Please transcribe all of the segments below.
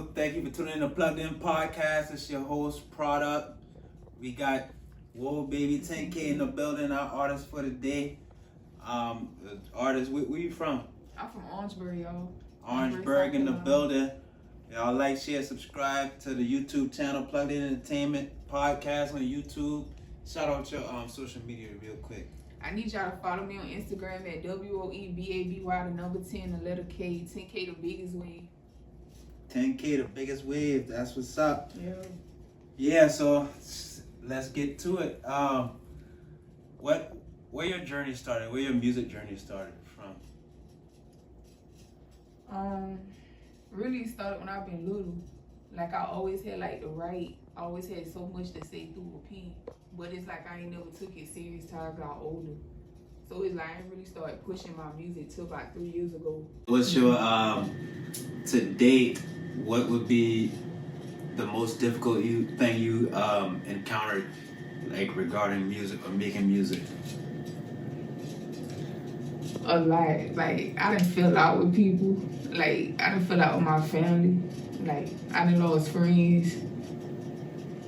yo. Thank you for tuning in to Plugged In Podcast. It's your host, Product. We got WOE BABY 10K in the building, our artist for the day. Artist, where you from? I'm from Orangeburg, y'all. Orangeburg in the building. Y'all like, share, subscribe to the YouTube channel, Plugged In Entertainment Podcast on YouTube. Shout out your social media real quick. I need y'all to follow me on Instagram at WOE BABY, the number 10, the letter K, 10K the biggest wave. 10K the biggest wave, that's what's up. Yeah. Yeah, so let's get to it. Where your journey started? Where your music journey started from? Really started when I've been little. Like I always had like the right, I always had so much to say through a pen. But it's like I ain't never took it serious till I got older. So it's like I really started pushing my music till about 3 years ago. What's your to date? What would be the most difficult thing you encountered, like regarding music or making music? A lot. Like I done fell out with people. Like I done fell out with my family. Like I done lost friends.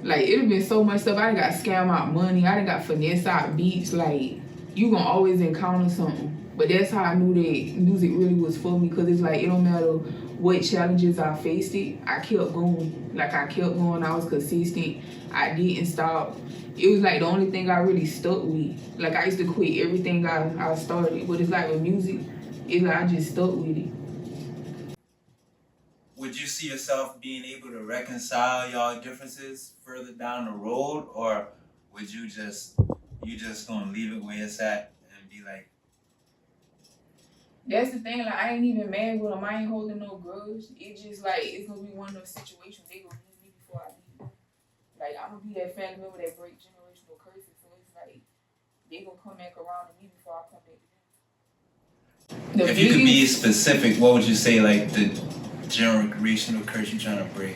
Like it done been so much stuff. I done got scammed out money. I done got finesse out beats. Like you gonna always encounter something. But that's how I knew that music really was for me. Cause it's like it don't matter what challenges I faced it, I kept going. Like I kept going. I was consistent. I didn't stop. It was like the only thing I really stuck with. Like I used to quit everything I started. But it's like with music, it's like I just stuck with it. Would you see yourself being able to reconcile y'all differences further down the road, or would you just gonna leave it where it's at and be like? That's the thing, like I ain't even mad with them. I ain't holding no grudge. It just like it's gonna be one of those situations they gonna leave me before I leave them. Like I'm gonna be that family member that break generational curses. So it's like they gonna come back around to me before I come back to them. If you could be specific, what would you say, like the generational curse you trying to break?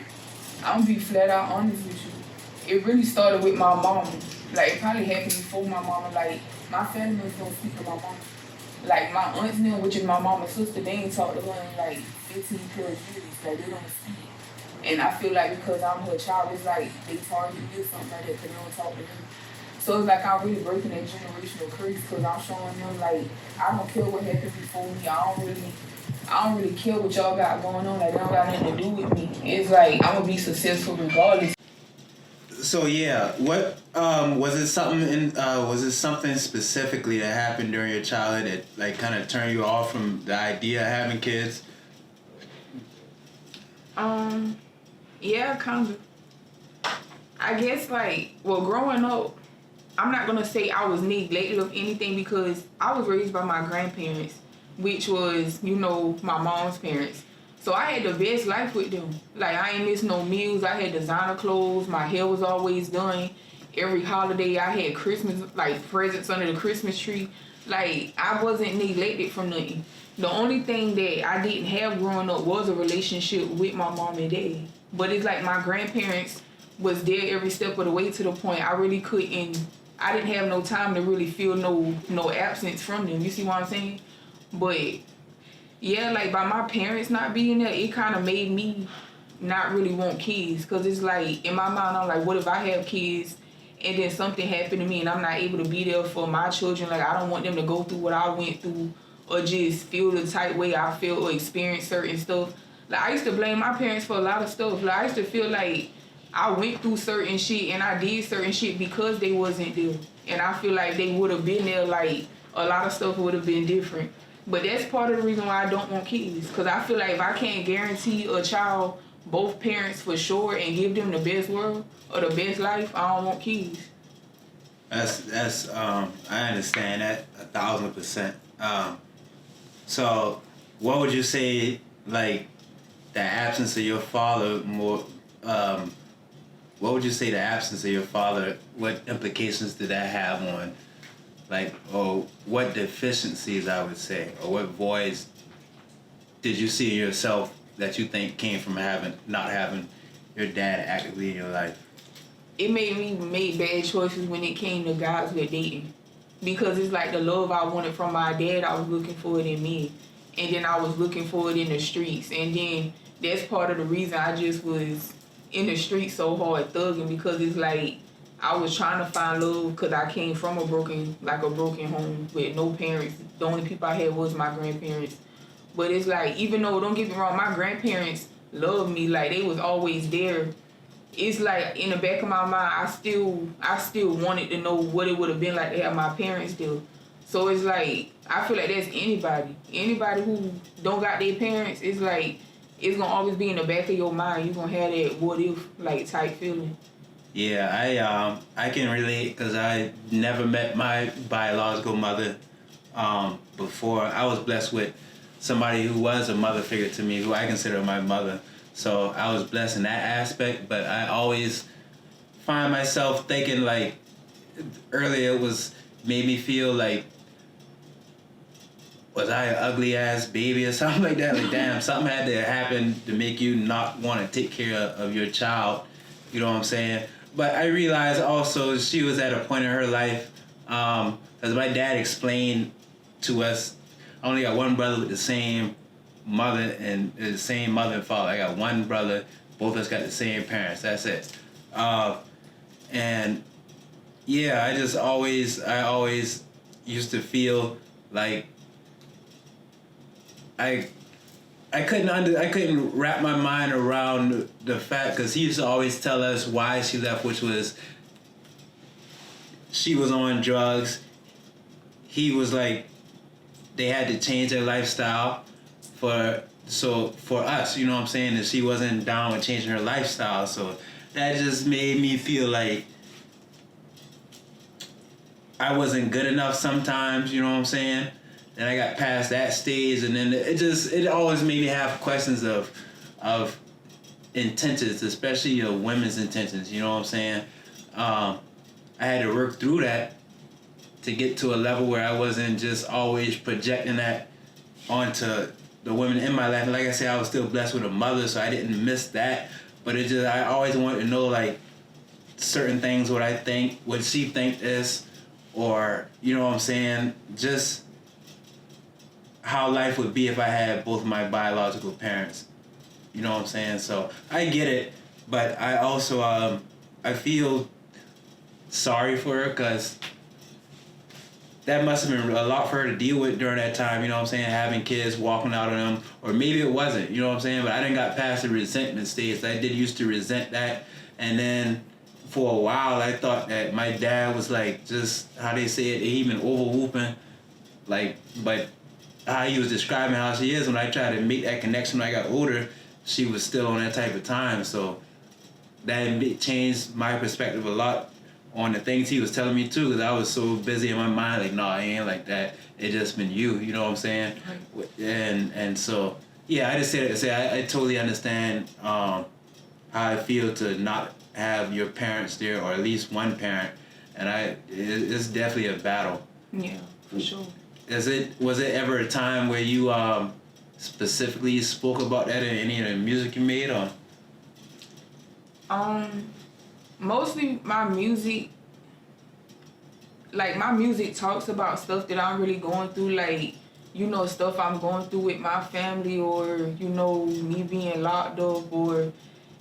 I'm gonna be flat out honest with you. It really started with my mama. Like it probably happened before my mama. Like my family members don't speak to my mama. Like my aunts now, which is my mama's sister, they ain't talked to her in like 15 plus years. Like they don't speak. And I feel like because I'm her child, it's like they target me or something like that because they don't talk to me. So it's like I'm really breaking that generational curse because I'm showing them like I don't care what happened before me. I don't really care what y'all got going on. Like they don't got nothing to do with me. It's like I'm gonna be successful regardless. So yeah, what was it something specifically that happened during your childhood that like kind of turned you off from the idea of having kids? Yeah, kind of. I guess like, well, growing up, I'm not gonna say I was neglected of anything because I was raised by my grandparents, which was, you know, my mom's parents. So I had the best life with them. Like I ain't miss no meals. I had designer clothes. My hair was always done. Every holiday I had Christmas, like presents under the Christmas tree. Like I wasn't neglected from nothing. The only thing that I didn't have growing up was a relationship with my mom and dad. But it's like my grandparents was there every step of the way to the point I really couldn't, I didn't have no time to really feel no absence from them. You see what I'm saying? But yeah, like by my parents not being there, it kind of made me not really want kids. Because it's like, in my mind, I'm like, what if I have kids and then something happened to me and I'm not able to be there for my children? Like, I don't want them to go through what I went through or just feel the type way I feel or experience certain stuff. Like, I used to blame my parents for a lot of stuff. Like, I used to feel like I went through certain shit and I did certain shit because they wasn't there. And I feel like they would have been there, like, a lot of stuff would have been different. But that's part of the reason why I don't want kids. Because I feel like if I can't guarantee a child both parents for sure and give them the best world or the best life, I don't want kids. That's I understand that 1,000%. So what would you say, like, the absence of your father what would you say the absence of your father, what implications did that have on, like, or what deficiencies, I would say, or what voids did you see in yourself that you think came from not having your dad actively in your life? It made me make bad choices when it came to guys with dating. Because it's like the love I wanted from my dad, I was looking for it in me. And then I was looking for it in the streets. And then that's part of the reason I just was in the street so hard thugging, because it's like I was trying to find love because I came from a broken home with no parents. The only people I had was my grandparents. But it's like, even though, don't get me wrong, my grandparents loved me, like they was always there. It's like in the back of my mind, I still wanted to know what it would have been like to have my parents there. So it's like, I feel like that's anybody who don't got their parents. It's like, it's gonna always be in the back of your mind. You're gonna have that what if like type feeling. Yeah, I can relate because I never met my biological mother before. I was blessed with somebody who was a mother figure to me, who I consider my mother. So I was blessed in that aspect, but I always find myself thinking, like, earlier it made me feel like, was I an ugly ass baby or something like that? Like, damn, something had to happen to make you not want to take care of your child. You know what I'm saying? But I realized also she was at a point in her life, as my dad explained to us, I only got one brother with the same mother and father. I got one brother, both of us got the same parents. That's it. And yeah, I always used to feel like I couldn't wrap my mind around the fact, because he used to always tell us why she left, which was she was on drugs. He was like, they had to change their lifestyle for us, you know what I'm saying, that she wasn't down with changing her lifestyle. So that just made me feel like I wasn't good enough sometimes, you know what I'm saying? And I got past that stage, and then it always made me have questions of intentions, especially your women's intentions, you know what I'm saying? I had to work through that to get to a level where I wasn't just always projecting that onto the women in my life. And like I said, I was still blessed with a mother, so I didn't miss that. But I always wanted to know, like, certain things, what I think, what she think is, or, you know what I'm saying, just how life would be if I had both my biological parents. You know what I'm saying? So I get it, but I also I feel sorry for her, because that must have been a lot for her to deal with during that time, you know what I'm saying, having kids, walking out on them, or maybe it wasn't, you know what I'm saying, but I didn't got past the resentment stage. I did used to resent that, and then for a while I thought that my dad was like, just how they say it, he been over whooping, like, but how he was describing how she is, when I tried to make that connection when I got older, she was still on that type of time. So that changed my perspective a lot on the things he was telling me too, because I was so busy in my mind, like, no, it ain't like that. It just been you know what I'm saying? Right. And so, yeah, I just say that to say I totally understand how I feel to not have your parents there, or at least one parent, and it's definitely a battle. Yeah, for sure. Was it ever a time where you specifically spoke about that in any of the music you made, or? Mostly my music talks about stuff that I'm really going through, like, you know, stuff I'm going through with my family, or, you know, me being locked up, or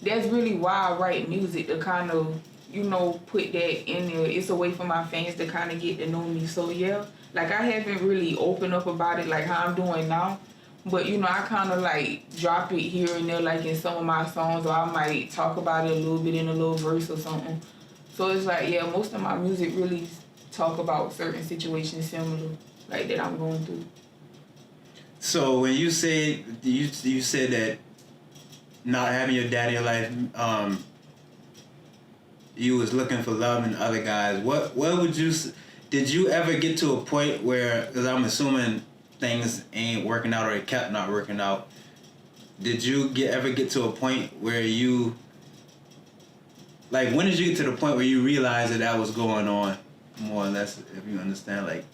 that's really why I write music, to kind of, you know, put that in there. It's a way for my fans to kind of get to know me. So yeah, like, I haven't really opened up about it like how I'm doing now, but, you know, I kind of like drop it here and there, like in some of my songs, or I might talk about it a little bit in a little verse or something. So it's like, yeah, most of my music really talk about certain situations similar, like, that I'm going through. So when you said that not having your dad in your life, you was looking for love in other guys. What would you? Did you ever get to a point where? Because I'm assuming things ain't working out, or it kept not working out. Did you ever get to a point where you? Like, when did you get to the point where you realized that was going on, more or less, if you understand, like?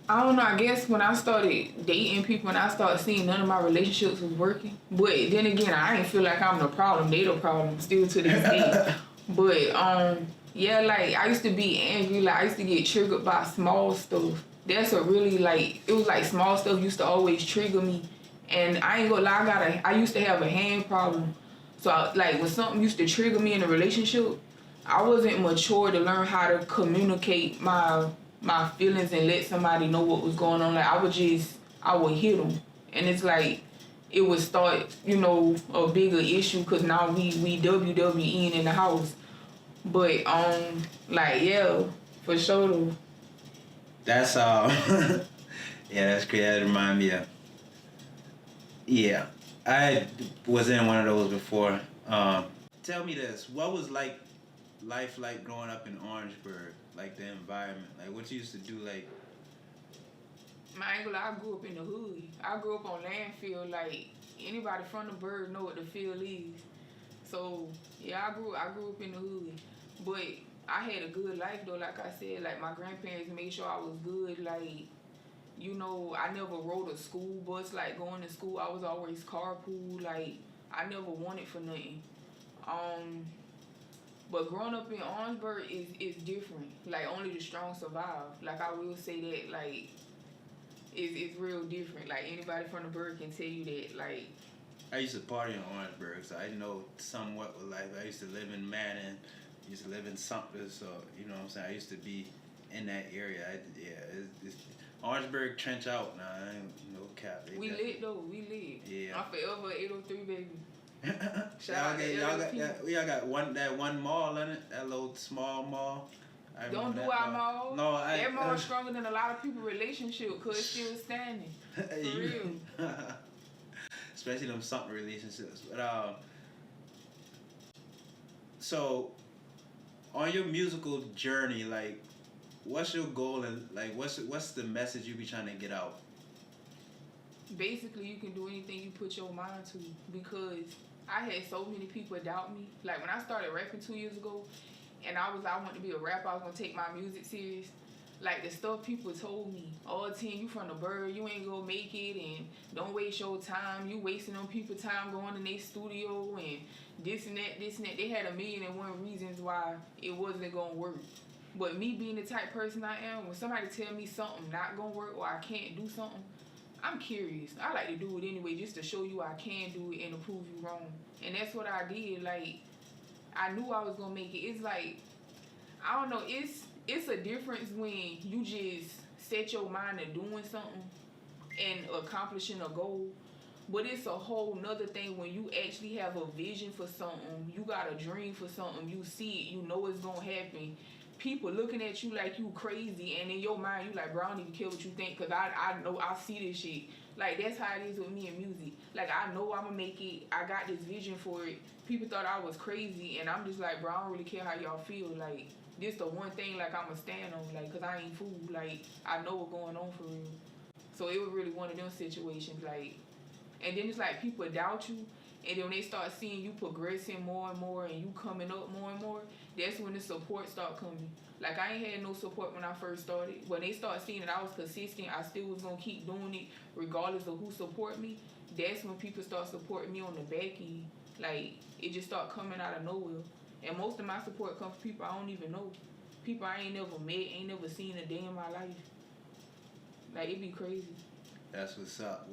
I don't know, I guess when I started dating people and I started seeing none of my relationships was working. But then again, I didn't feel like I'm the problem. They the problem still to this day. But yeah, like, I used to be angry. Like, I used to get triggered by small stuff. That's what really, like, it was like small stuff used to always trigger me. And I ain't gonna lie, I used to have a hand problem. So like when something used to trigger me in a relationship, I wasn't mature to learn how to communicate my feelings and let somebody know what was going on. Like I would hit them, and it's like it would start, a bigger issue because now we WWEing in the house. But like yeah, for sure though. That's yeah, that's crazy. That remind me of. Yeah, I was in one of those before. Tell me this: what was life like growing up in Orangeburg? Like the environment, like what you used to do, like. I ain't gonna lie, I grew up in the hood. I grew up on landfill. Like anybody from the bird know what the field is. So yeah, I grew up in the hood, but I had a good life though. Like I said, like my grandparents made sure I was good. Like I never rode a school bus. Like going to school, I was always carpool. Like I never wanted for nothing. But growing up in Orangeburg is different. Like only the strong survive. Like I will say that. Like it's real different. Like anybody from the bird can tell you that. Like I used to party in Orangeburg, so I know somewhat what life. I used to live in Manning, used to live in Sumter, so you know what I'm saying. I used to be in that area. It's Orangeburg Trench out now. I ain't no cap. We lit though. We lit. Yeah. I'm forever 803 baby. Y'all got one mall in it, that little small mall. Don't do our mall. No, that mall is stronger than a lot of people's relationship because it's still standing. For real. Especially them something relationships. But so on your musical journey, like, what's your goal and like what's the message you be trying to get out? Basically, you can do anything you put your mind to because I had so many people doubt me. Like when I started rapping 2 years ago, and I wanted to be a rapper. I was gonna take my music serious. Like the stuff people told me, oh Tim, you from the bird, you ain't gonna make it, and don't waste your time. You wasting on people's time going in their studio and this and that. They had 1,000,001 reasons why it wasn't gonna work. But me being the type person I am, when somebody tell me something not gonna work or I can't do something, I'm curious. I like to do it anyway just to show you I can do it and to prove you wrong. And that's what I did. Like I knew I was gonna make it. It's like I don't know. It's a difference when you just set your mind to doing something and accomplishing a goal. But it's a whole nother thing when you actually have a vision for something. You got a dream for something. You see it. You know it's gonna happen. People looking at you like you crazy, and in your mind you like, bro, I don't even care what you think, cause I know I see this shit. Like that's how it is with me in music. Like I know I'ma make it. I got this vision for it. People thought I was crazy, and I'm just like, bro, I don't really care how y'all feel. Like this the one thing like I'ma stand on, like, cause I ain't fooled. Like I know what's going on for real. So it was really one of them situations, like, and then it's like people doubt you. And then when they start seeing you progressing more and more and you coming up more and more, that's when the support start coming. Like I ain't had no support when I first started. When they start seeing that I was consistent, I still was gonna keep doing it regardless of who support me. That's when people start supporting me on the back end. Like it just start coming out of nowhere. And most of my support comes from people I don't even know. People I ain't never met, ain't never seen a day in my life. Like it be crazy. That's what's up.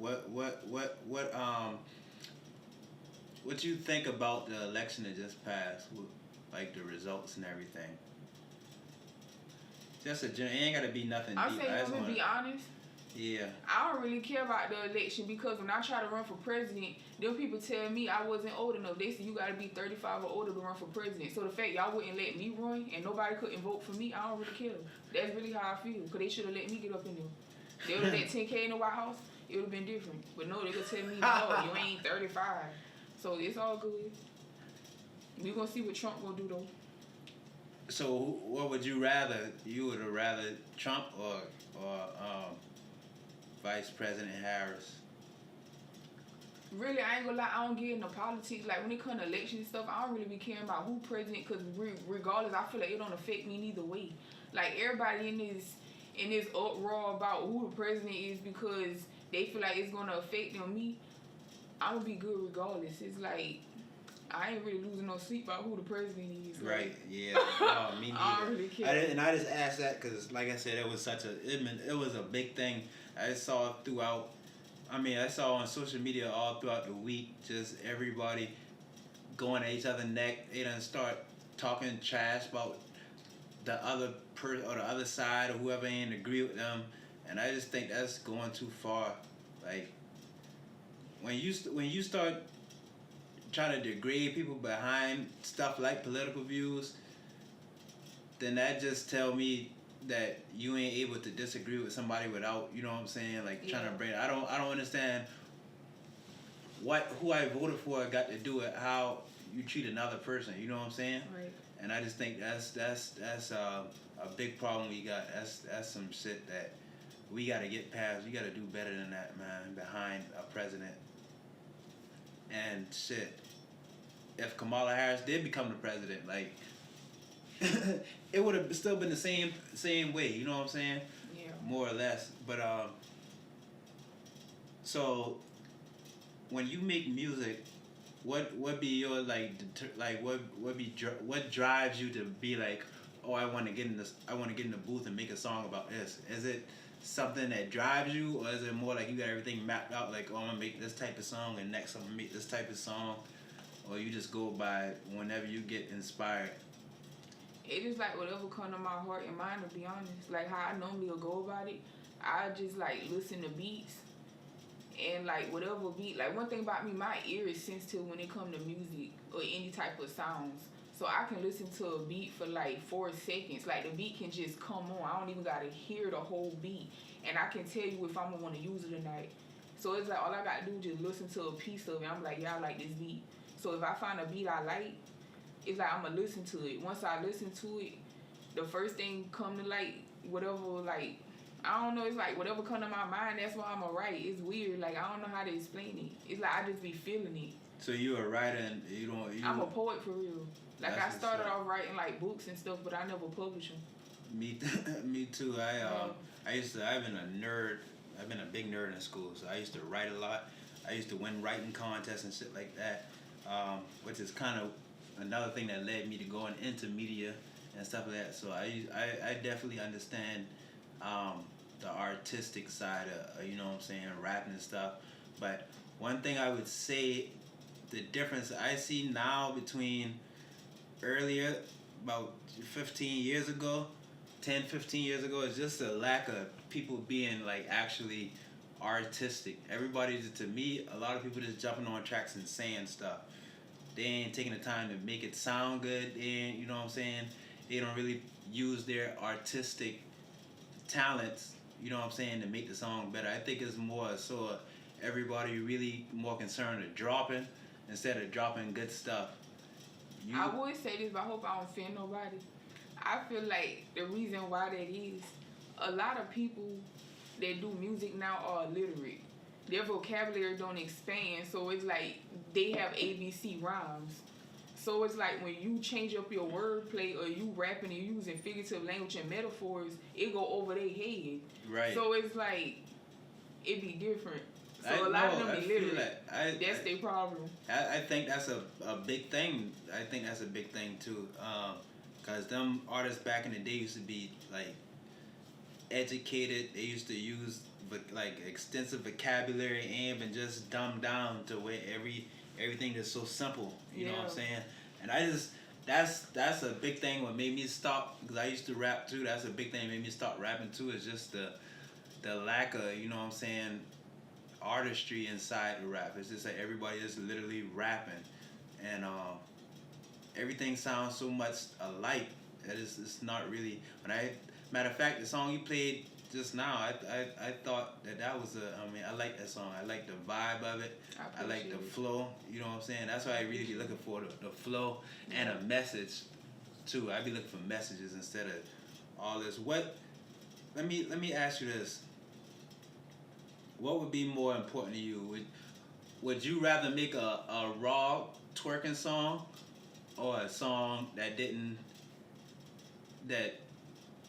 What you think about the election that just passed, with, like the results and everything? Just it ain't gotta be nothing deep. I'm gonna be honest. Yeah. I don't really care about the election because when I try to run for president, them people tell me I wasn't old enough. They said you gotta be 35 or older to run for president. So the fact y'all wouldn't let me run and nobody couldn't vote for me, I don't really care. That's really how I feel. Because they should have let me get up in there. They would have let 10K in the White House, it would have been different. But no, they could tell me, no, you ain't 35. So it's all good. We gonna see what Trump gonna do though. So what would you rather? You would have rather Trump or Vice President Harris? Really, I ain't gonna lie, I don't get into politics. Like when it comes to election and stuff, I don't really be caring about who president, because regardless, I feel like it don't affect me neither way. Like everybody in this uproar about who the president is because they feel like it's gonna affect them. Me, I'm gonna be good regardless. It's like I ain't really losing no sleep about who the president is. Right? Yeah. No, me neither. I don't really care. I just asked that because, like I said, it was a big thing. I saw it throughout I mean, I saw on social media all throughout the week, just everybody going at each other's neck. They done start talking trash about the other or the other side or whoever ain't agree with them, and I just think that's going too far. Like when you start trying to degrade people behind stuff like political views, then that just tell me that you ain't able to disagree with somebody without, you know what I'm saying, like trying to bring. I don't understand who I voted for got to do it how you treat another person. You know what I'm saying? Right. And I just think that's a big problem we got. That's some shit that we got to get past. We got to do better than that, man. Behind a president. And shit, if Kamala Harris did become the president, like it would have still been the same way. You know what I'm saying? Yeah. More or less. But so when you make music, what be your what drives you to be like, oh, I want to get in the booth and make a song about this? Is it something that drives you, or is it more like you got everything mapped out, like, oh, I'm gonna make this type of song and next I'm gonna make this type of song, or you just go by whenever you get inspired? It is like whatever come to my heart and mind, to be honest. Like how I normally will go about it, I just like listen to beats and like whatever beat. Like one thing about me, my ear is sensitive when it comes to music or any type of sounds. So I can listen to a beat for like 4 seconds. Like the beat can just come on. I don't even gotta hear the whole beat, and I can tell you if I'm gonna want to use it or not. So it's like all I gotta do is just listen to a piece of it. I'm like, yeah, I like this beat. So if I find a beat I like, it's like I'm gonna listen to it. Once I listen to it, the first thing come to like whatever, like I don't know, it's like whatever come to my mind, that's what I'm gonna write. It's weird, like I don't know how to explain it. It's like I just be feeling it. So you a writer and I'm a poet for real. Like I started off writing like books and stuff, but I never published them. Me too. I've been a nerd. I've been a big nerd in school, so I used to write a lot. I used to win writing contests and shit like that, which is kind of another thing that led me to going into media and stuff like that. So I definitely understand the artistic side of, you know what I'm saying, rapping and stuff. But one thing I would say, the difference I see now between earlier, about 15 years ago, 10, 15 years ago, is just a lack of people being like actually artistic. Everybody, to me, a lot of people just jumping on tracks and saying stuff. They ain't taking the time to make it sound good. They ain't, you know what I'm saying? They don't really use their artistic talents, you know what I'm saying, to make the song better. I think it's more so everybody really more concerned with dropping instead of dropping good stuff. I would say this, but I hope I don't offend nobody. I feel like the reason why that is, a lot of people that do music now are illiterate. Their vocabulary don't expand, so it's like they have ABC rhymes. So it's like when you change up your wordplay or you rapping and using figurative language and metaphors, it go over their head. Right. So it's like, it be different. So a lot of them be literate. That's their problem. I think that's a big thing. I think that's a big thing too. Because them artists back in the day used to be like educated. They used to use like extensive vocabulary and just dumbed down to where everything is so simple. You know what I'm saying? And I just that's a big thing. What made me stop, because I used to rap too. That's a big thing that made me stop rapping too. Is just the lack of, you know what I'm saying, artistry inside the rap. It's just like everybody is literally rapping, and everything sounds so much alike that it's not really. Matter of fact, the song you played just now, I thought that was I like that song. I like the vibe of it. I like the flow. You know what I'm saying? That's why I really be looking for the flow and a message too. I be looking for messages instead of all this. Let me ask you this. What would be more important to you? Would you rather make a raw twerking song, or a song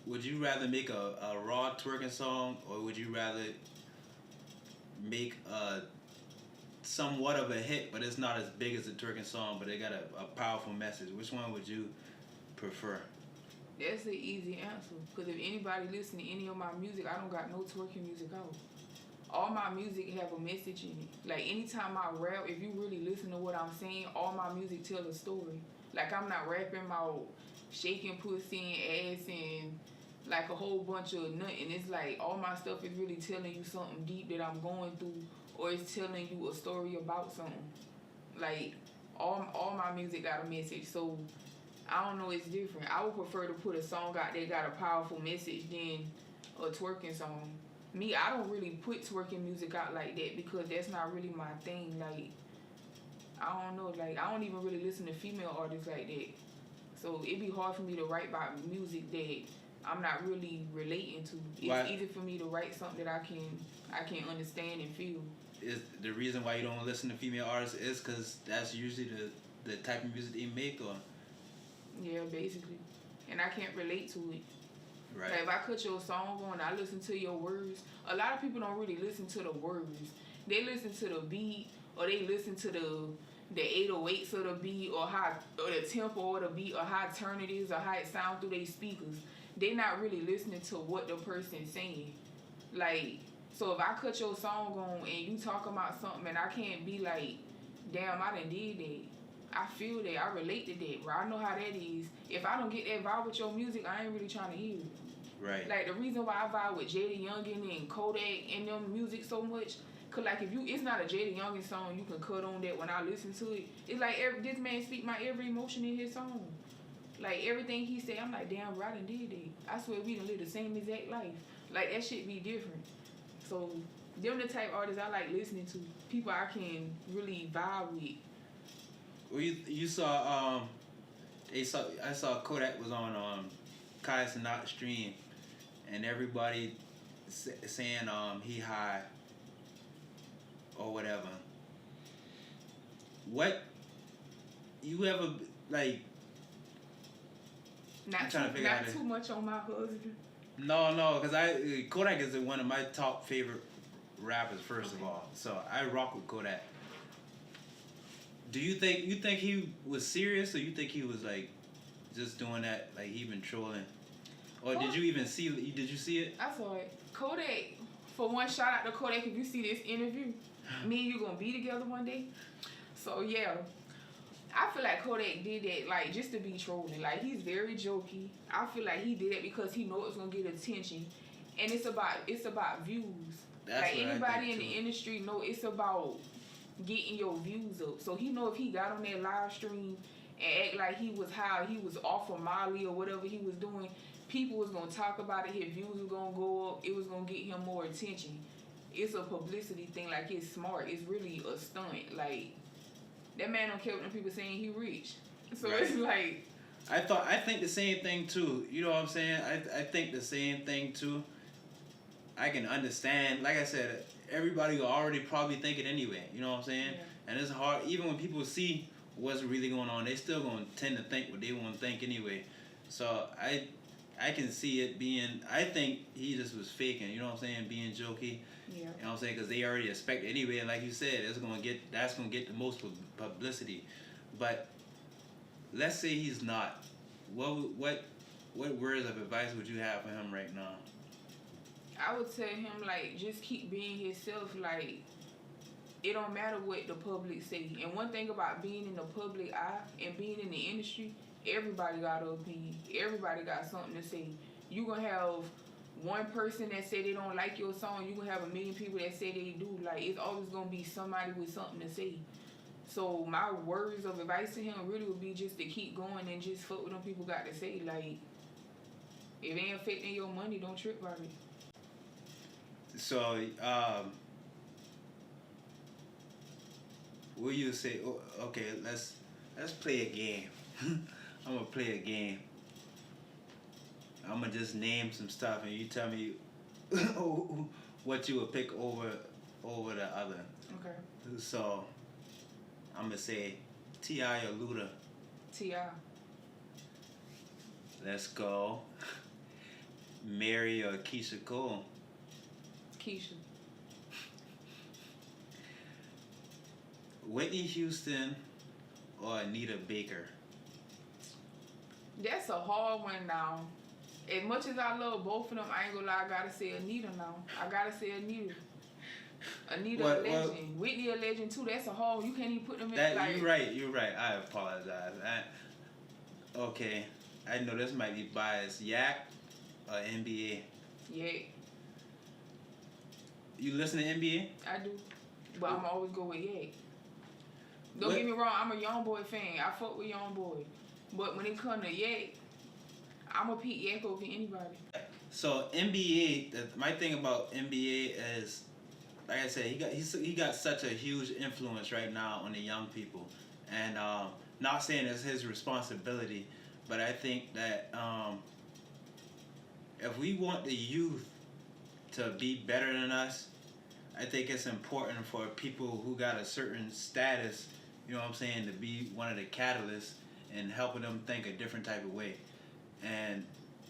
would you rather make a raw twerking song, or would you rather make somewhat of a hit, but it's not as big as a twerking song, but it got a powerful message? Which one would you prefer? That's the easy answer. Because if anybody listen to any of my music, I don't got no twerking music out. all my music have a message in it. Like anytime I rap, if you really listen to what I'm saying, all my music tell a story. Like I'm not rapping about shaking pussy and ass and like a whole bunch of nothing. It's like all my stuff is really telling you something deep that I'm going through, or it's telling you a story about something. Like all my music got a message. So I don't know, it's different. I would prefer to put a song out that got a powerful message than a twerking song. Me, I don't really put twerking music out like that because that's not really my thing. Like, I don't know, like I don't even really listen to female artists like that. So it'd be hard for me to write about music that I'm not really relating to. It's easy for me to write something that I can understand and feel. Is the reason why you don't listen to female artists is because that's usually the type of music they make, or? Yeah, basically. And I can't relate to it. Right. Like if I cut your song on, I listen to your words. A lot of people don't really listen to the words. They listen to the beat, or they listen to the 808s of the beat, or the tempo of the beat, or how turn it is, or how it sounds through their speakers. They not really listening to what the person's saying. Like, so if I cut your song on and you talk about something and I can't be like, damn, I done did that. I feel that. I relate to that, bro. I know how that is. If I don't get that vibe with your music, I ain't really trying to hear it. Right. Like, the reason why I vibe with Jada Youngin and Kodak and them music so much, cause like it's not a Jada Youngin song you can cut on that when I listen to it. It's like this man speak my every emotion in his song. Like, everything he say, I'm like, damn, bro, I done did that. I swear we done live the same exact life. Like, that shit be different. So, them the type artists I like listening to. People I can really vibe with. Well, you saw I saw Kodak was on Kai Cenat stream, and everybody saying he high or whatever. What you ever like? Not too much on my husband. No, because Kodak is one of my top favorite rappers. First of all, so I rock with Kodak. Do you think he was serious, or you think he was like just doing that, like he been trolling, or did you even see? Did you see it? I saw it. Kodak. For one, shout out to Kodak if you see this interview. Me and you gonna be together one day. So yeah, I feel like Kodak did that like just to be trolling. Like he's very jokey. I feel like he did it because he know it's gonna get attention, and it's about views. That's like what anybody in too. the industry know it's about getting your views up. So he know if he got on that live stream and act like he was high, he was off of Molly or whatever he was doing, people was gonna talk about it, his views was gonna go up, it was gonna get him more attention. It's a publicity thing, like it's smart, it's really a stunt. Like that man don't care what them people saying he rich. So right. It's like I think the same thing too. You know what I'm saying? I think the same thing too. I can understand, like I said, everybody will already probably think it anyway, you know what I'm saying? Yeah. And it's hard, even when people see what's really going on, they still going to tend to think what they want to think anyway. So I can see it being, I think he just was faking, you know what I'm saying, being jokey. Yeah. You know what I'm saying, because they already expect it anyway, and like you said, that's going to get the most publicity. But let's say he's not. What words of advice would you have for him right now? I would tell him, like, just keep being himself. Like, it don't matter what the public say. And one thing about being in the public eye and being in the industry, everybody got an opinion. Everybody got something to say. You gonna have one person that say they don't like your song. You gonna have a million people that say they do. Like, it's always gonna be somebody with something to say. So my words of advice to him really would be just to keep going and just fuck what them people got to say. Like, if it ain't affecting your money, don't trip about it. So, will you say, okay, let's play a game. I'm gonna play a game. I'm gonna just name some stuff, and you tell me what you would pick over the other. Okay. So, I'm gonna say T.I. or Luda. T.I. Let's go. Mary or Keisha Cole. Keisha. Whitney Houston or Anita Baker? That's a hard one now. As much as I love both of them, I ain't gonna lie, I gotta say Anita now. I gotta say Anita. Anita Well, a legend. Whitney a legend too. That's a whole. You can't even put them in that like. you're right. I apologize. Okay, I know this might be biased. Yak or NBA? Yeah, You listen to NBA? I do. But I'm always go with Ye. Don't What- get me wrong, I'm a Young Boy fan. I fuck with Young Boy. But when it come to Ye, I'm a Pete Yak over anybody. So NBA, my thing about NBA is, like I said, he got such a huge influence right now on the young people, and not saying it's his responsibility, but I think that if we want the youth to be better than us, I think it's important for people who got a certain status, you know what I'm saying, to be one of the catalysts in helping them think a different type of way. And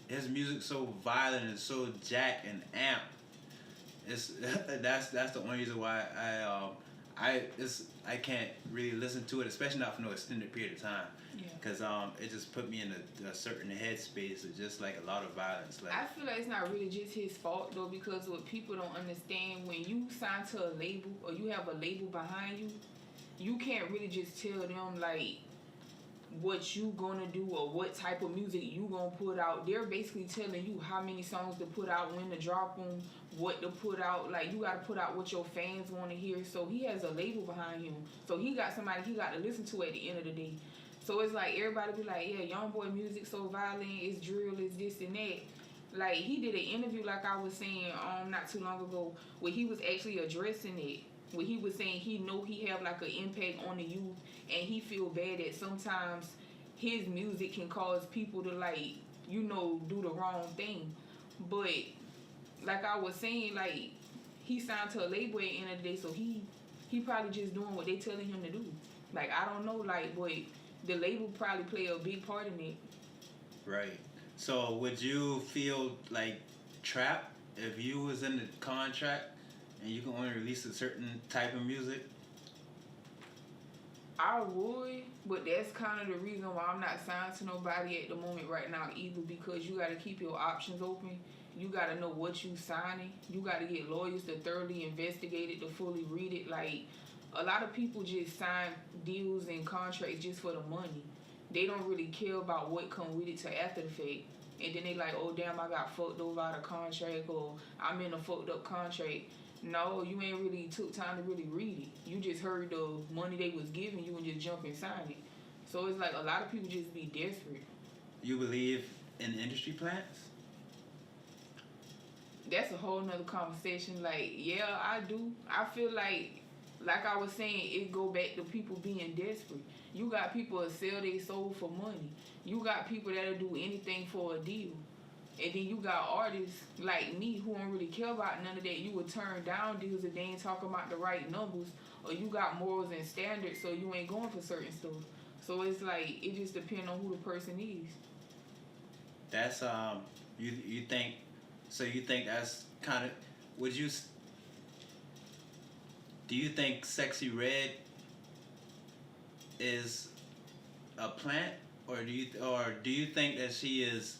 his music's so violent and so jack and amp. It's that's the only reason why I can't really listen to it, especially not for no extended period of time. Yeah. Cause it just put me in a certain headspace of just like a lot of violence. Like I feel like it's not really just his fault though, because what people don't understand, when you sign to a label or you have a label behind you, you can't really just tell them like what you gonna do or what type of music you gonna put out. They're basically telling you how many songs to put out, when to drop them, what to put out. Like, you gotta put out what your fans want to hear. So he has a label behind him, so he got somebody he got to listen to at the end of the day. So it's like everybody be like, yeah, Young Boy music so violent, it's drill, it's this and that. Like, he did an interview, like I was saying not too long ago, where he was actually addressing it, where he was saying he know he have like an impact on the youth, and he feel bad that sometimes his music can cause people to like, you know, do the wrong thing. But like I was saying, like, he signed to a label at the end of the day, so he probably just doing what they telling him to do. Like, I don't know, like, but the label probably play a big part in it. right. So would you feel like trapped if you was in the contract and you can only release a certain type of music? I would, but that's kind of the reason why I'm not signed to nobody at the moment right now either, because you got to keep your options open. You got to know what you signing. You got to get lawyers to thoroughly investigate it, to fully read it. Like, a lot of people just sign deals and contracts just for the money. They don't really care about what come with it till after the fact. And then they like, oh damn, I got fucked over out of contract, or I'm in a fucked up contract. No, you ain't really took time to really read it. You just heard the money they was giving you and just jump and sign it. So it's like a lot of people just be desperate. You believe in industry plans? That's a whole nother conversation. Like, yeah, I do. I feel like I was saying, it go back to people being desperate. You got people that sell their soul for money. You got people that'll do anything for a deal. And then you got artists like me who don't really care about none of that. You would turn down deals if they ain't talking about the right numbers, or you got morals and standards, so you ain't going for certain stuff. So it's like, it just depends on who the person is. That's you think, so you think that's kind of, would you, do you think Sexy Red is a plant, or do you think that she is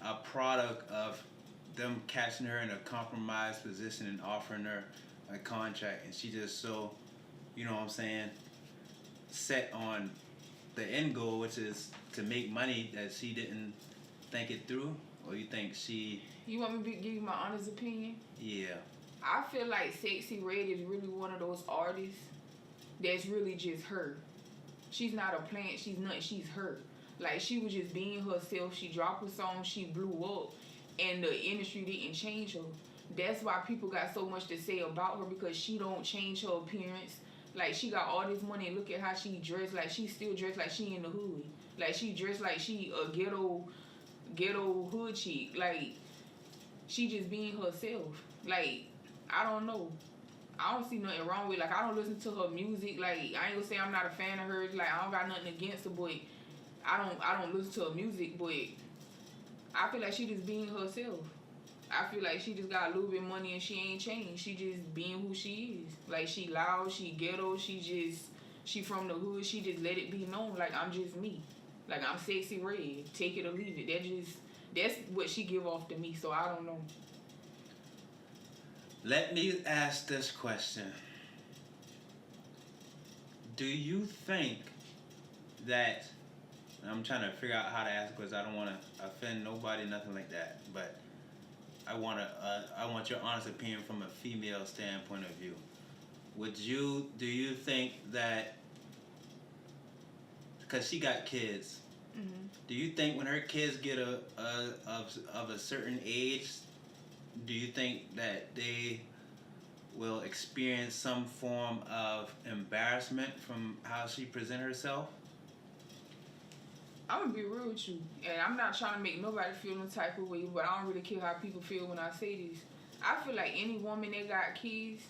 a product of them catching her in a compromised position and offering her a contract, and she just so, you know what I'm saying, set on the end goal, which is to make money, that she didn't think it through? Or you think she... You want me to give you my honest opinion? Yeah. I feel like Sexy Red is really one of those artists that's really just her. She's not a plant, she's nothing, she's her. Like, she was just being herself. She dropped a song, she blew up, and the industry didn't change her. That's why people got so much to say about her, because she don't change her appearance. Like, she got all this money, and look at how she dressed. Like, she still dressed like she in the hood. Like, she dressed like she a ghetto hood chick. Like, she just being herself. Like, I don't know. I don't see nothing wrong with it. Like, I don't listen to her music. Like, I ain't gonna say I'm not a fan of hers. Like, I don't got nothing against her, but I don't listen to her music, but I feel like she just being herself. I feel like she just got a little bit of money and she ain't changed. She just being who she is. Like, she loud, she ghetto, she from the hood. She just let it be known, like, I'm just me. Like, I'm Sexy Red. Take it or leave it. That's what she give off to me, so I don't know. Let me ask this question. Do you think that I'm trying to figure out how to ask because I don't want to offend nobody, nothing like that. But I want your honest opinion from a female standpoint of view. Do you think that, because she got kids, do you think when her kids get of a certain age, do you think that they will experience some form of embarrassment from how she present herself? I'm gonna be real with you, and I'm not trying to make nobody feel no type of way, but I don't really care how people feel when I say this. I feel like any woman that got kids,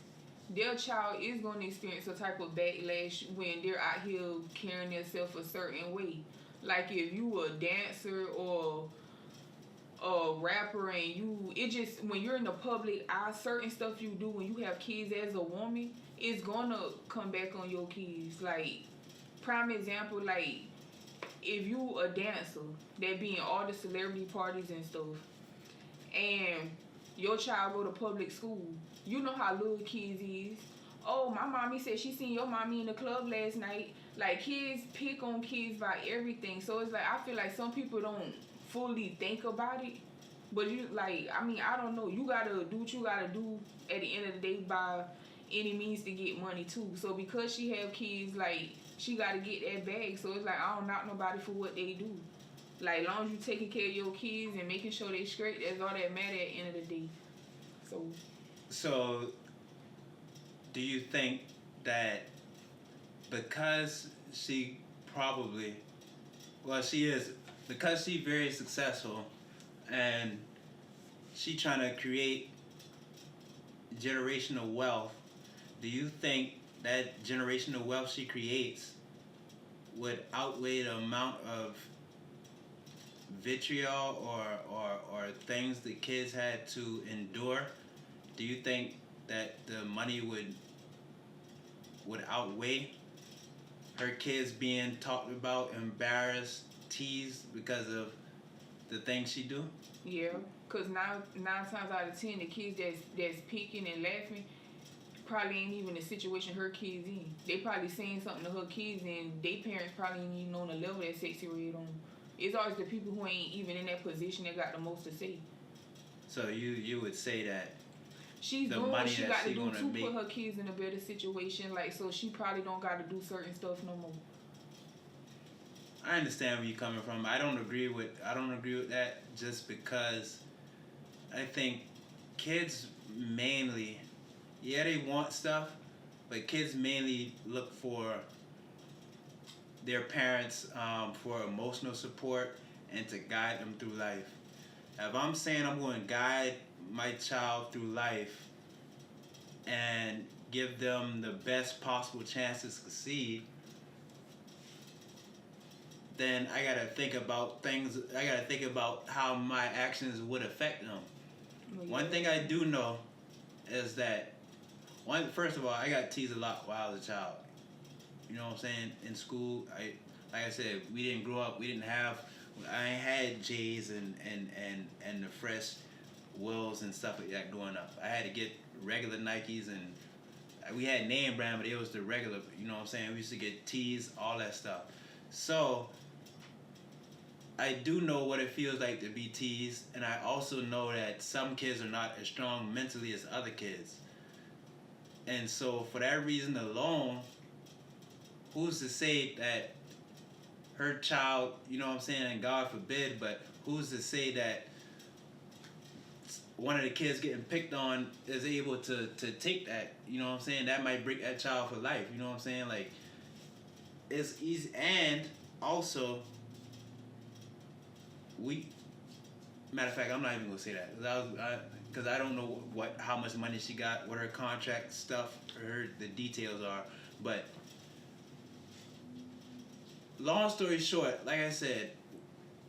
their child is going to experience a type of backlash when they're out here carrying themselves a certain way. Like if you a dancer or a rapper and when you're in the public eye, certain stuff you do when you have kids as a woman, it's gonna come back on your kids. Like prime example, like if you a dancer that be in all the celebrity parties and stuff, and your child go to public school, you know how little kids is. Oh, my mommy said she seen your mommy in the club last night. Like kids pick on kids by everything. So it's like I feel like some people don't fully think about it. But I don't know. You gotta do what you gotta do at the end of the day by any means to get money too. So because she have kids, like she gotta get that bag. So it's like I don't knock nobody for what they do. Like, as long as you taking care of your kids and making sure they straight, that's all that matter at the end of the day. So, do you think that because she probably, well, she is, because she's very successful and she trying to create generational wealth, do you think that generational wealth she creates would outweigh the amount of vitriol or things the kids had to endure? Do you think that the money would outweigh her kids being talked about, embarrassed, teased because of the things she do? Yeah, because nine times out of 10, the kids that's peeking and laughing probably ain't even the situation her kids in. They probably saying something to her kids and they parents probably ain't even on the level that Sexy Red on. It's always the people who ain't even in that position that got the most to say. So you would say that she's doing what she got to do to put her kids in a better situation, like, so she probably don't got to do certain stuff no more. I understand where you're coming from. I don't agree with that, just because I think kids mainly, yeah, they want stuff, but kids mainly look for their parents for emotional support and to guide them through life. If I'm saying I'm going to guide my child through life and give them the best possible chance to succeed, then I gotta think about things. I gotta think about how my actions would affect them. Well, yeah. One thing I do know is that first of all, I got teased a lot while I was a child. You know what I'm saying? In school, like I said, we didn't grow up. I ain't had J's and the fresh Wills and stuff like that growing up. I had to get regular Nikes, and we had name brand, but it was the regular. You know what I'm saying? We used to get tees, all that stuff. So I do know what it feels like to be teased, and I also know that some kids are not as strong mentally as other kids. And so for that reason alone, who's to say that her child, you know what I'm saying, and God forbid, but who's to say that one of the kids getting picked on is able to take that, you know what I'm saying? That might break that child for life, you know what I'm saying? Like, it's easy. And also, matter of fact, I'm not even gonna say that because I don't know how much money she got, what her contract stuff, the details are. But long story short, like I said,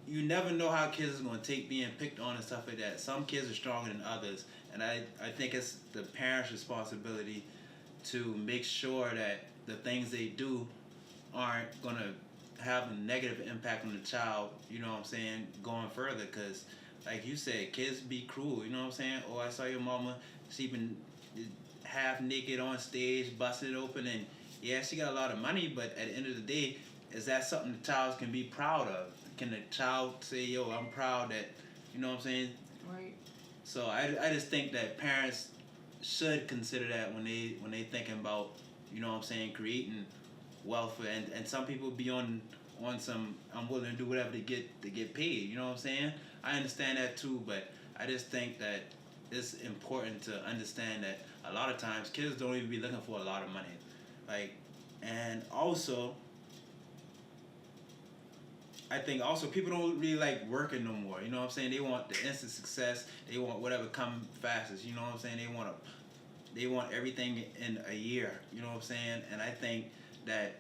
you never know how kids are gonna take being picked on and stuff like that. Some kids are stronger than others, and I think it's the parents' responsibility to make sure that the things they do aren't gonna have a negative impact on the child, you know what I'm saying, going further. Because like you said, kids be cruel, you know what I'm saying? Oh, I saw your mama, she been half naked on stage, busting it open, and yeah, she got a lot of money. But at the end of the day, is that something the child can be proud of? Can the child say, "Yo, I'm proud that," you know what I'm saying? Right. So I just think that parents should consider that when they thinking about, you know what I'm saying, creating wealth, and some people be on some, I'm willing to do whatever to get paid, you know what I'm saying? I understand that too, but I just think that it's important to understand that a lot of times kids don't even be looking for a lot of money. Like, and also I think also people don't really like working no more. You know what I'm saying? They want the instant success. They want whatever come fastest. You know what I'm saying? They want everything in a year. You know what I'm saying? And I think that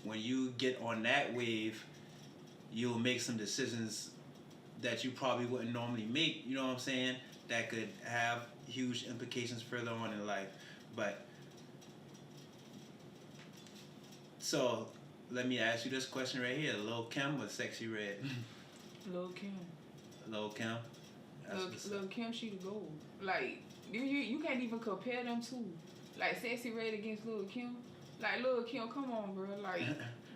when you get on that wave, you'll make some decisions that you probably wouldn't normally make. You know what I'm saying? That could have huge implications further on in life. But so let me ask you this question right here: Lil Kim or Sexy Red? Lil Kim. Lil Kim. Lil Kim, she the gold. Like you can't even compare them two. Like Sexy Red against Lil Kim. Like Lil Kim, come on, bro. Like,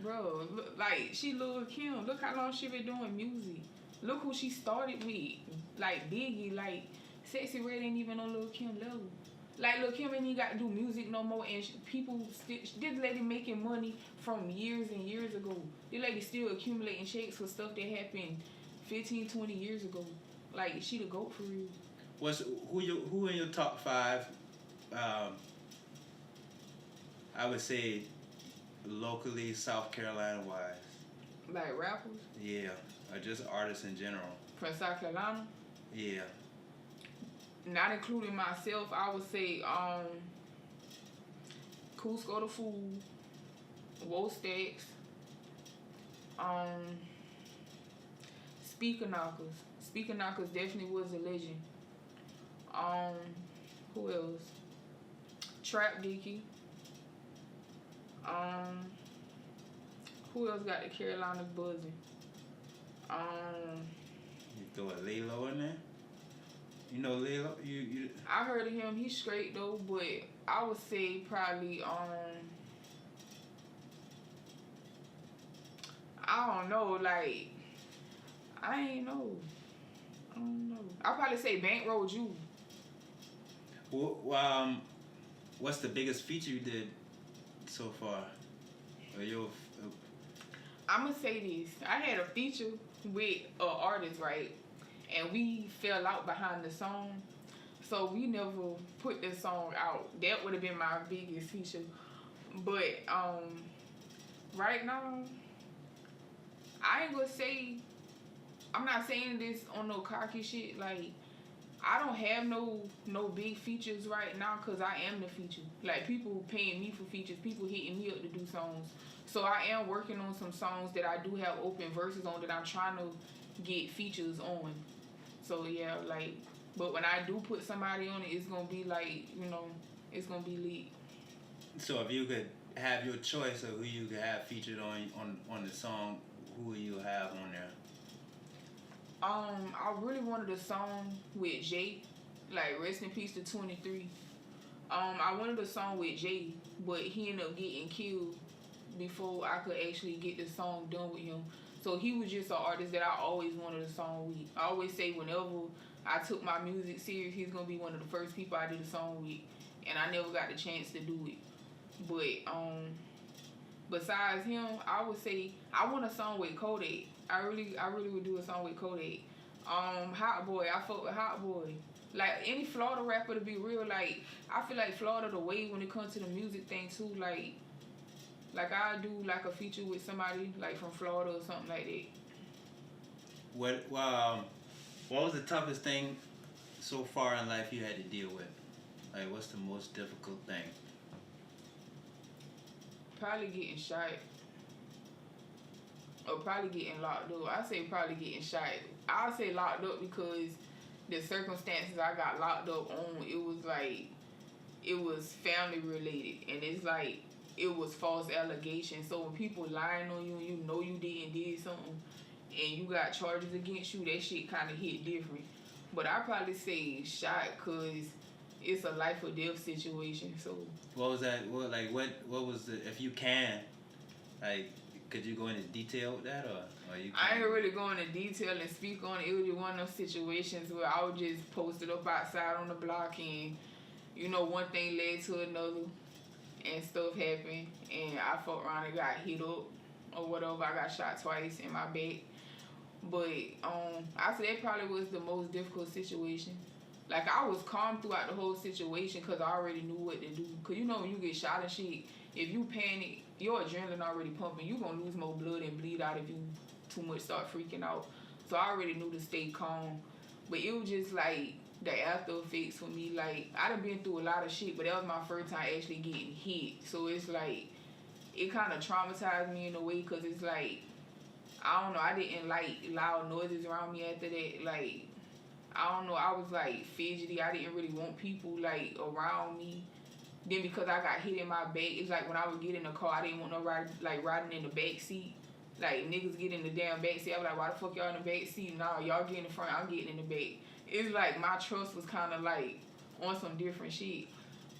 bro, look, like she Lil Kim. Look how long she been doing music. Look who she started with. Like Biggie. Like Sexy Red ain't even on Lil Kim level. Like Lil Kim ain't even got to do music no more, and people still, this lady making money from years and years ago. This lady still accumulating checks for stuff that happened 15, 20 years ago. Like she the GOAT for real. Who in your top 5? I would say locally, South Carolina wise. Like rappers? Yeah, or just artists in general. From South Carolina? Yeah. Not including myself, I would say Cusco the Fool, WOE Stacks, Speaker Knockers. Speaker Knockers definitely was a legend. Who else? Trap Dicky. Who else got the Carolinas buzzing? You throw a Lalo in there? You know Lalo? You I heard of him. He's straight though, but I would say probably I don't know. Like I ain't know. I don't know. I'll probably say Bankroll Jew. Well, what's the biggest feature you did so far? I'm gonna say this. I had a feature with an artist, right? And we fell out behind the song. So we never put the song out. That would have been my biggest feature. But right now, I ain't gonna say, I'm not saying this on no cocky shit. Like, I don't have no big features right now because I am the feature. Like, people paying me for features. People hitting me up to do songs. So I am working on some songs that I do have open verses on that I'm trying to get features on. So yeah, like, but when I do put somebody on it, it's gonna be like, you know, it's gonna be lit. So if you could have your choice of who you could have featured on the song, who would you have on there? I really wanted a song with Jay, like rest in peace to 23. I wanted a song with Jay, but he ended up getting killed before I could actually get the song done with him. So he was just an artist that I always wanted a song with. I always say whenever I took my music serious, he's gonna be one of the first people I did a song with, and I never got the chance to do it. But besides him, I would say I want a song with Kodak. I really would do a song with Kodak. Hot Boy, I fuck with Hot Boy. Like any Florida rapper, to be real, like I feel like Florida the way when it comes to the music thing too. Like I do like a feature with somebody like from Florida or something like that. What was the toughest thing so far in life you had to deal with? Like, what's the most difficult thing? Probably getting shot. Or probably getting locked up. I say probably getting shot. I'll say locked up because the circumstances I got locked up on, it was like, it was family related. And it's like, it was false allegations. So when people lying on you and you know you did something and you got charges against you, that shit kind of hit different. But I probably say shot because it's a life or death situation. So What was that? What was the? If you can, like, could you go into detail with that, or you? I Can't? ain't really going into detail and speak on it. It was just one of those situations where I was just posted up outside on the block, and one thing led to another, and stuff happened, and I fucked around and got hit up or whatever. I got shot twice in my back. But I said that probably was the most difficult situation. Like, I was calm throughout the whole situation because I already knew what to do. Because when you get shot and shit, if you panic, your adrenaline already pumping. You going to lose more blood and bleed out if you too much start freaking out. So I already knew to stay calm. But it was just like the after effects for me. Like, I done been through a lot of shit, but that was my first time actually getting hit. So it's like, it kind of traumatized me in a way because it's like, I don't know, I didn't like loud noises around me after that. Like, I don't know, I was like fidgety. I didn't really want people like around me. Then because I got hit in my back, it's like when I would get in the car, I didn't want no riding in the back seat. Like, niggas get in the damn back seat. I was like, why the fuck y'all in the back seat? Nah, y'all get in the front, I'm getting in the back. It's like my trust was kind of like on some different shit.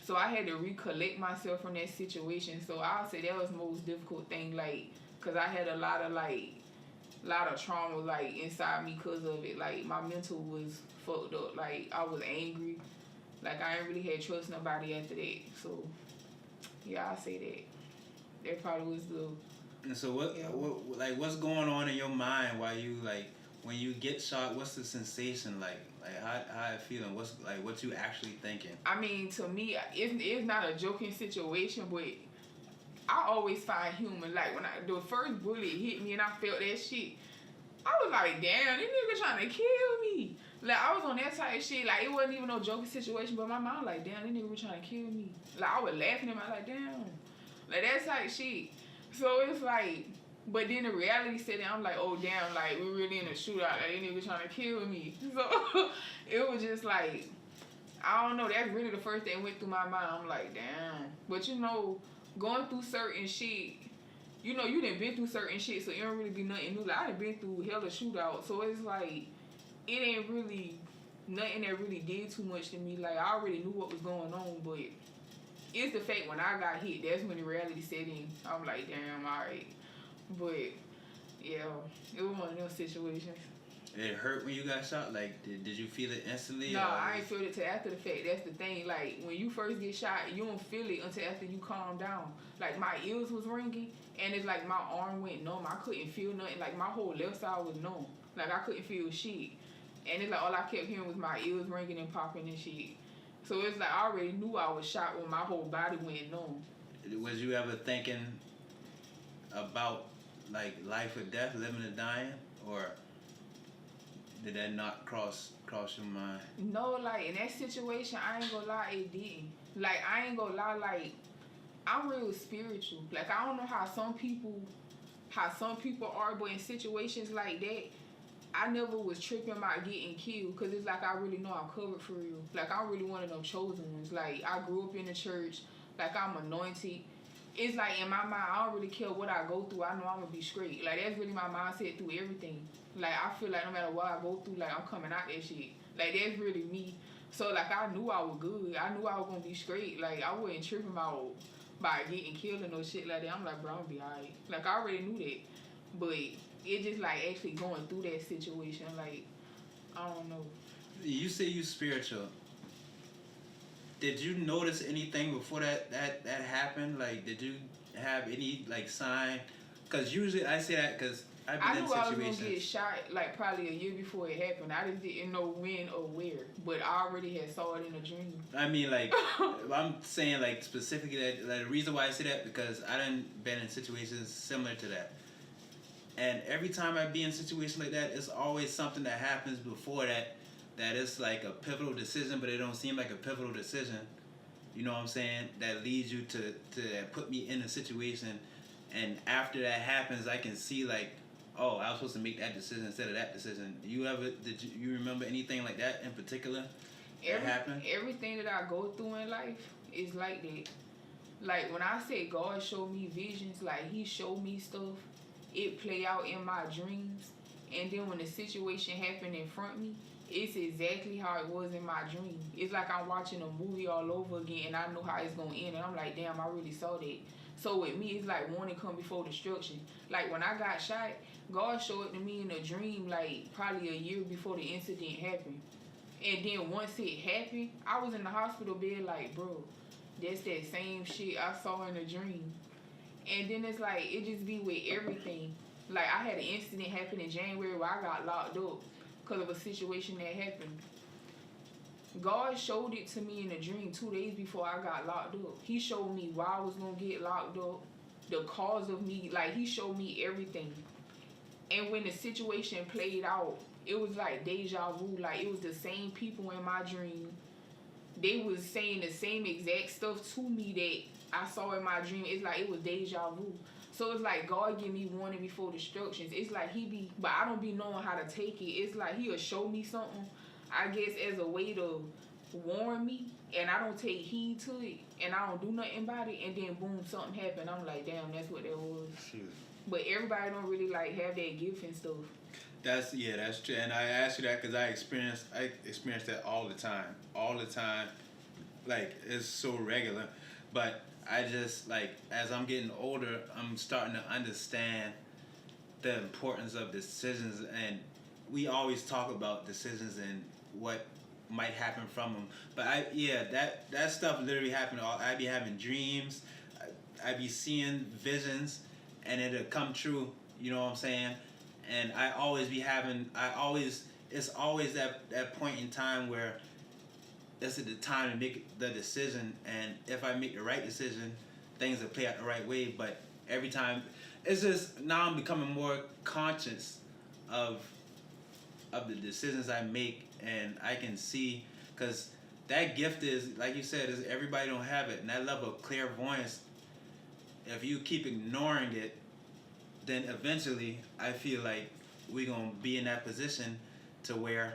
So I had to recollect myself from that situation. So I'll say that was the most difficult thing, like, because I had a lot of trauma like inside me because of it. Like, my mental was fucked up. Like, I was angry. Like, I ain't really had trust nobody after that. So yeah, I say that. That probably was the. And so what's going on in your mind while you, like, when you get shot? What's the sensation like? Like, how it feeling? What's like what you actually thinking? I mean, to me, it's not a joking situation, but I always find humor. Like, when the first bullet hit me and I felt that shit, I was like, damn, this nigga trying to kill me. Like, I was on that type of shit. Like, it wasn't even no joking situation, but my mind like, damn, this nigga was trying to kill me. Like, I was laughing at him. I was like, damn. Like, that type of shit. So it's like, but then the reality set in, I'm like, oh, damn, like, we really in a shootout. Like, this nigga trying to kill me. So it was just like, I don't know. That's really the first thing went through my mind. I'm like, damn. But going through certain shit, you done been through certain shit, so it don't really be nothing new. Like, I done been through hella shootout, so it's like, it ain't really nothing that really did too much to me. Like, I already knew what was going on, but it's the fact when I got hit, that's when the reality set in. I'm like, damn, alright. But yeah, it was one of those situations. It hurt when you got shot? Like, did you feel it instantly? No, I ain't feel it till after the fact. That's the thing. Like, when you first get shot, you don't feel it until after you calm down. Like, my ears was ringing, and it's like my arm went numb. I couldn't feel nothing. Like, my whole left side was numb. Like, I couldn't feel shit. And it's like all I kept hearing was my ears ringing and popping and shit. So it's like I already knew I was shot when my whole body went numb. Was you ever thinking about, like, life or death, living or dying? Or did that not cross your mind? No, like, in that situation, I ain't gonna lie, it didn't. Like, I ain't gonna lie, like, I'm real spiritual. Like, I don't know how some people are, but in situations like that, I never was tripping about getting killed because it's like I really know I'm covered for real. Like, I'm really one of them chosen ones. Like, I grew up in the church. Like, I'm anointed. It's like, in my mind, I don't really care what I go through. I know I'm going to be straight. Like, that's really my mindset through everything. Like, I feel like no matter what I go through, like, I'm coming out that shit. Like, that's really me. So, like, I knew I was good. I knew I was going to be straight. Like, I wasn't tripping about getting killed and no shit like that. I'm like, bro, I'm going to be all right. Like, I already knew that. But it just, like, actually going through that situation, like, I don't know. You say you spiritual. Did you notice anything before that happened? Like, did you have any, like, sign? Because usually I say that because I've been in situations. I knew I was going to get shot, like, probably a year before it happened. I just didn't know when or where. But I already had saw it in a dream. I mean, like, I'm saying, like, specifically that, like, the reason why I say that, because I done been in situations similar to that. And every time I be in a situation like that, it's always something that happens before that is like a pivotal decision, but it don't seem like a pivotal decision. You know what I'm saying? That leads you to put me in a situation, and after that happens, I can see, like, oh, I was supposed to make that decision instead of that decision. Did you remember anything like that in particular that happened? Everything that I go through in life is like that. Like, when I say God showed me visions, like, He showed me stuff, it play out in my dreams, and then when the situation happened in front of me, It's exactly how it was in my dream. It's like I'm watching a movie all over again, and I know how it's gonna end, and I'm like, damn, I really saw that. So with me, it's like warning come before destruction. Like when I got shot, God showed it to me in a dream, like probably a year before the incident happened. And then once it happened, I was in the hospital bed like, bro, that's that same shit I saw in a dream. And then it's like, it just be with everything. Like I had an incident happen in January where I got locked up because of a situation that happened. God showed it to me in a dream 2 days before I got locked up. He showed me why I was going to get locked up, the cause of me. Like, he showed me everything. And when the situation played out, it was like deja vu. Like, it was the same people in my dream. They was saying the same exact stuff to me that I saw in my dream. It's like it was deja vu. So it's like God give me warning before destructions. It's like but I don't be knowing how to take it. It's like he'll show me something, I guess, as a way to warn me, and I don't take heed to it, and I don't do nothing about it, and then boom, something happened. I'm like, damn, that's what that was. Shoot. But everybody don't really like have that gift and stuff. That's true. And I asked you that because I experienced that all the time. Like, it's so regular. But I just, like, as I'm getting older, I'm starting to understand the importance of decisions. And we always talk about decisions and what might happen from them. But that stuff literally happened. I be having dreams. I be seeing visions, and it'll come true. You know what I'm saying? And it's always that point in time where this is the time to make the decision, and if I make the right decision, things will play out the right way. But every time, it's just, now I'm becoming more conscious of the decisions I make, and I can see, because that gift is, like you said, is everybody don't have it, and that level of clairvoyance, if you keep ignoring it, then eventually I feel like we're gonna be in that position to where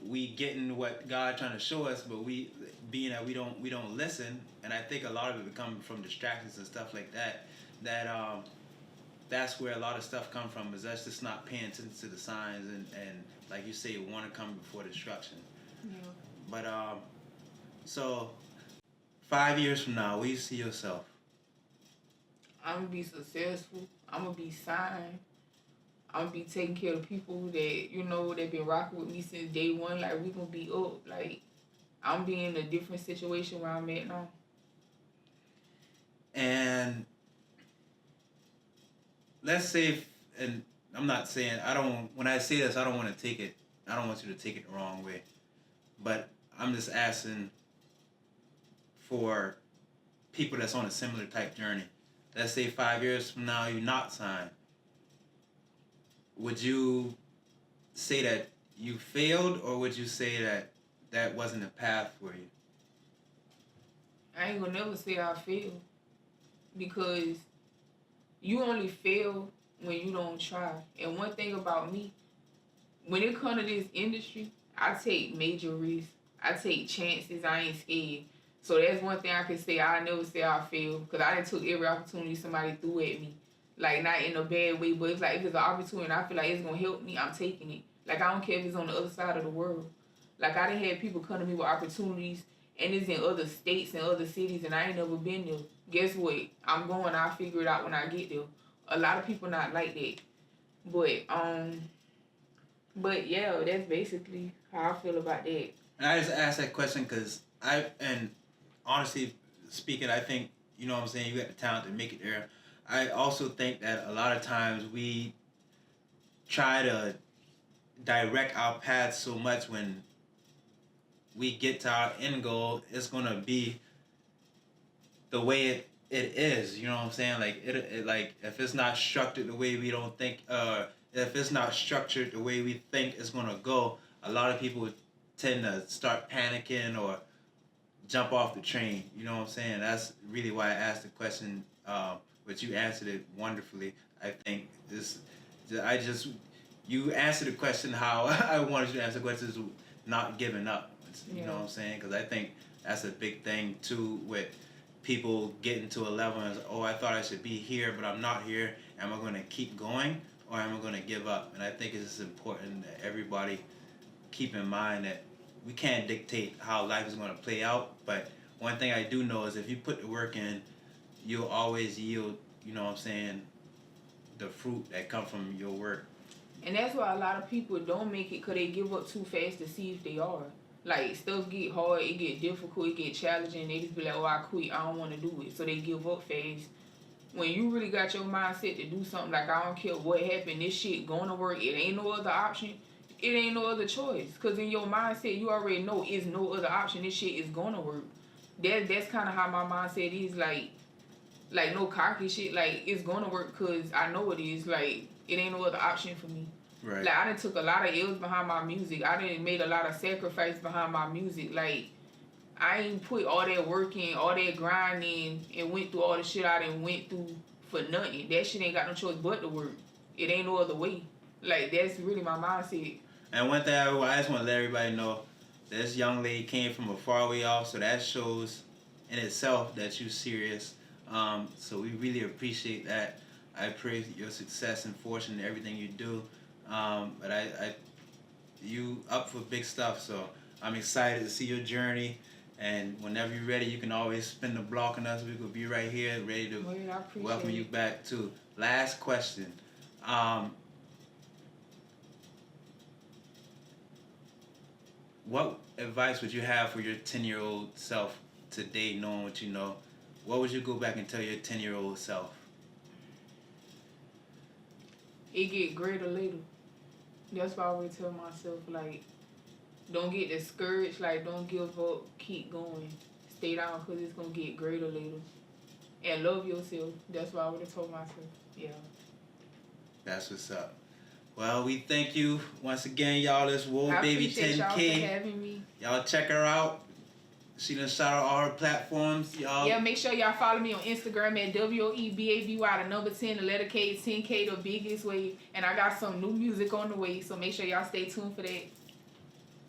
we getting what God trying to show us, but we being that we don't listen. And I think a lot of it come from distractions and stuff like that. That's where a lot of stuff come from, is that's just not paying attention to the signs, and like you say, want to come before destruction. Yeah. But so 5 years from now, where you see yourself? I'm gonna be successful. I'm gonna be signed. I'm gonna be taking care of people that, they've been rocking with me since day one. Like, we gonna be up. Like, I'm be in a different situation where I'm at now. And let's say, and I'm not saying, when I say this, I don't want you to take it the wrong way. But I'm just asking for people that's on a similar type journey. Let's say 5 years from now, you're not signed. Would you say that you failed, or would you say that wasn't the path for you? I ain't gonna never say I failed, because you only fail when you don't try. And one thing about me, when it comes to this industry, I take major risks. I take chances. I ain't scared. So that's one thing I can say. I never say I failed, because I done took every opportunity somebody threw at me. Like, not in a bad way, but it's like, if it's an opportunity and I feel like it's going to help me, I'm taking it. Like, I don't care if it's on the other side of the world. Like, I done had people come to me with opportunities, and it's in other states and other cities, and I ain't never been there. Guess what? I'm going, I'll figure it out when I get there. A lot of people not like that. But yeah, that's basically how I feel about that. And I just asked that question because and honestly speaking, I think, you know what I'm saying, you got the talent to make it there. I also think that a lot of times we try to direct our path so much, when we get to our end goal, it's going to be the way it is, you know what I'm saying? Like, it like, if it's not structured the way we don't think, if it's not structured the way we think it's going to go, a lot of people tend to start panicking or jump off the train, you know what I'm saying? That's really why I asked the question, but you answered it wonderfully. I think you answered the question how I wanted you to answer the question, is not giving up. You know what I'm saying? Because I think that's a big thing too, with people getting to a level and, I thought I should be here, but I'm not here. Am I going to keep going, or am I going to give up? And I think it's important that everybody keep in mind that we can't dictate how life is going to play out. But one thing I do know is if you put the work in, you'll always yield, you know what I'm saying, the fruit that come from your work. And that's why a lot of people don't make it because they give up too fast to see if they are. Like, stuff get hard, it get difficult, it get challenging. They just be like, oh, I quit, I don't want to do it. So they give up fast. When you really got your mindset to do something, like, I don't care what happened, this shit going to work, it ain't no other option, it ain't no other choice. Because in your mindset, you already know it's no other option, this shit is going to work. That's kind of how my mindset is, like no cocky shit, like, it's going to work because I know it is, like, it ain't no other option for me. Right. Like, I done took a lot of L's behind my music. I done made a lot of sacrifice behind my music. Like, I ain't put all that work in, all that grind in, and went through all the shit I done went through for nothing. That shit ain't got no choice but to work. It ain't no other way. Like, that's really my mindset. And one thing I just want to let everybody know, this young lady came from a far way off, so that shows in itself that you serious. So we really appreciate that. I pray your success and fortune in everything you do. But you up for big stuff, so I'm excited to see your journey. And whenever you're ready, you can always spin the block on us. We could be right here, ready to welcome you back too. Last question. What advice would you have for your 10-year-old self today, knowing what you know? What would you go back and tell your 10-year-old self? It get greater later. That's why I always tell myself, like, don't get discouraged, like, don't give up, keep going. Stay down because it's going to get greater later. And love yourself. That's why I would have told myself, yeah. That's what's up. Well, we thank you once again, y'all. This WOE Baby 10K. Y'all for having me. Y'all check her out. She done shout out all her platforms, y'all. Yeah, make sure y'all follow me on Instagram at WOE BABY, the number 10, the letter K, 10K, the biggest way. And I got some new music on the way, so make sure y'all stay tuned for that.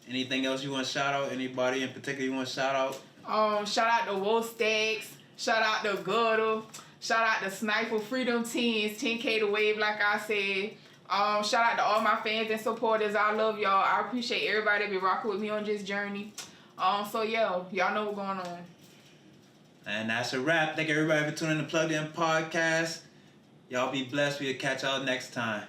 Anything else you want to shout out? Anybody in particular you want to shout out? Shout out to Wolf Stacks. Shout out to Gutter. Shout out to Sniper Freedom Teens, 10K to Wave, like I said. Shout out to all my fans and supporters. I love y'all. I appreciate everybody that be rocking with me on this journey. So yeah, y'all know what's going on. And that's a wrap. Thank everybody for tuning in to Plugged In Podcast. Y'all be blessed. We'll catch y'all next time.